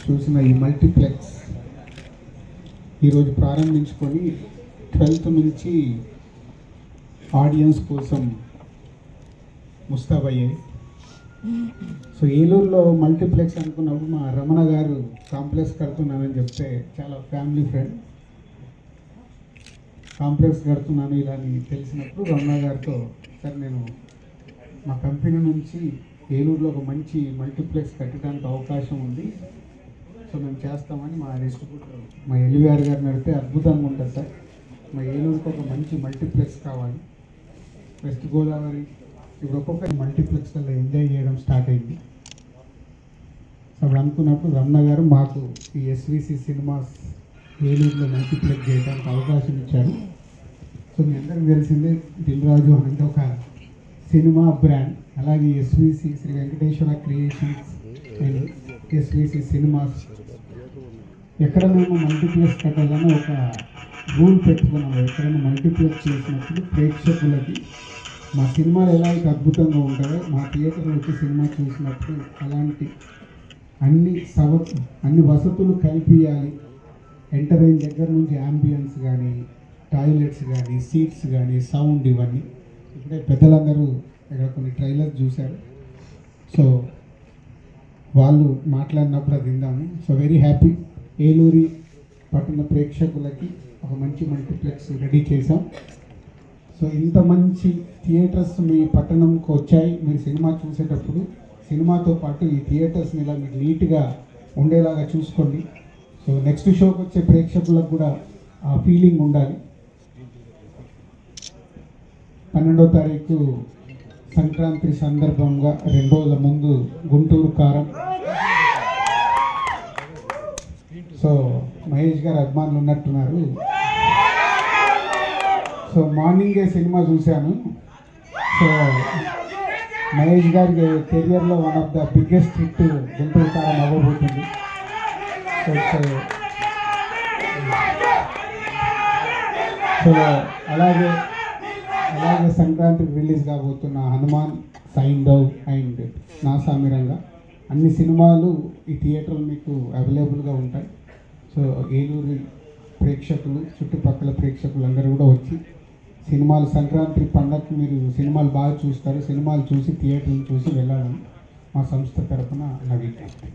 చూసిన ఈ మల్టీప్లెక్స్ ఈరోజు ప్రారంభించుకొని 12th నుంచి ఆడియన్స్ కోసం ముస్తాబయ్యాయి. సో ఏలూరులో మల్టీప్లెక్స్ అనుకున్నప్పుడు మా రమణ గారు కాంప్లెక్స్ కడుతున్నానని చెప్తే చాలా ఫ్యామిలీ ఫ్రెండ్ కాంప్లెక్స్ కడుతున్నాను ఇలా అని తెలిసినప్పుడు రమణ గారితో సార్ నేను మా కంపెనీ నుంచి ఏలూరులో ఒక మంచి మల్టీప్లెక్స్ కట్టడానికి అవకాశం ఉంది, సో మేము చేస్తామని మా డిస్ట్రిబ్యూటర్ మా ఎల్వీఆర్ గారిని అడిగితే అద్భుతంగా ఉంటుంది సార్, మా ఏలూరుకి ఒక మంచి మల్టీప్లెక్స్ కావాలి. వెస్ట్ గోదావరి ఇప్పుడు ఒక్కొక్క మల్టీప్లెక్స్లలో ఎంజాయ్ చేయడం స్టార్ట్ అయింది. సో అప్పుడు అనుకున్నప్పుడు రమణ గారు మాకు ఈ ఎస్విసి సినిమాస్ ఏలూరులో మల్టీప్లెక్స్ చేయడానికి అవకాశం ఇచ్చారు. సో మీ అందరికీ తెలిసిందే దిల్ రాజు అంటే ఒక సినిమా బ్రాండ్, అలాగే SVC Sri Venkateswara Creations and SVC Cinemas ఎక్కడ మేము మల్టీప్లెక్స్ కట్టాలని ఒక రూల్ పెట్టుకున్నాము. ఎక్కడైనా మల్టీప్లెక్స్ చేసినప్పుడు ప్రేక్షకులకి మా సినిమాలు ఎలా అయితే అద్భుతంగా ఉంటాయో మా థియేటర్లో వచ్చి సినిమా చూసినప్పుడు అలాంటి అన్ని వసతులు కల్పించాలి. ఎంటర్ అయిన దగ్గర నుంచి యాంబియన్స్ కానీ, టాయిలెట్స్ కానీ, సీట్స్ కానీ, సౌండ్ ఇవన్నీ ఇప్పుడే పెద్దలందరూ ఇక్కడ కొన్ని ట్రైలర్స్ చూశారు. సో వాళ్ళు మాట్లాడినప్పుడు అది విందాము. సో వెరీ హ్యాపీ ఏలూరి పట్టణ ప్రేక్షకులకి ఒక మంచి మల్టీప్లెక్స్ రెడీ చేశాం. సో ఇంత మంచి థియేటర్స్ మీ పట్టణంకి వచ్చాయి. మీరు సినిమా చూసేటప్పుడు సినిమాతో పాటు ఈ థియేటర్స్ని ఇలా మీరు నీట్గా ఉండేలాగా చూసుకోండి. సో నెక్స్ట్ షోకి వచ్చే ప్రేక్షకులకు కూడా ఆ ఫీలింగ్ ఉండాలి. 12వ తారీఖు సంక్రాంతి సందర్భంగా 2 రోజుల ముందు గుంటూరు కారం. సో మహేష్ గారు అభిమానులు ఉన్నట్టున్నారు. సో మార్నింగే సినిమా చూశాను. సో మహేష్ గారికి కెరియర్లో one of the biggest hit Guntur కారం అవ్వబోతుంది. సో అలాగే సంక్రాంతికి రిలీజ్ కాబోతున్న హనుమాన్, సైంధవ్ అండ్ నాసామిరంగా అన్ని సినిమాలు ఈ థియేటర్లు మీకు అవైలబుల్గా ఉంటాయి. సో ఏలూరు ప్రేక్షకులు, చుట్టుపక్కల ప్రేక్షకులు అందరూ కూడా వచ్చి సినిమాలు సంక్రాంతి పండగకి మీరు సినిమాలు బాగా చూస్తారు. సినిమాలు చూసి థియేటర్లు చూసి వెళ్ళాలని మా సంస్థ తరఫున నా విజ్ఞప్తి.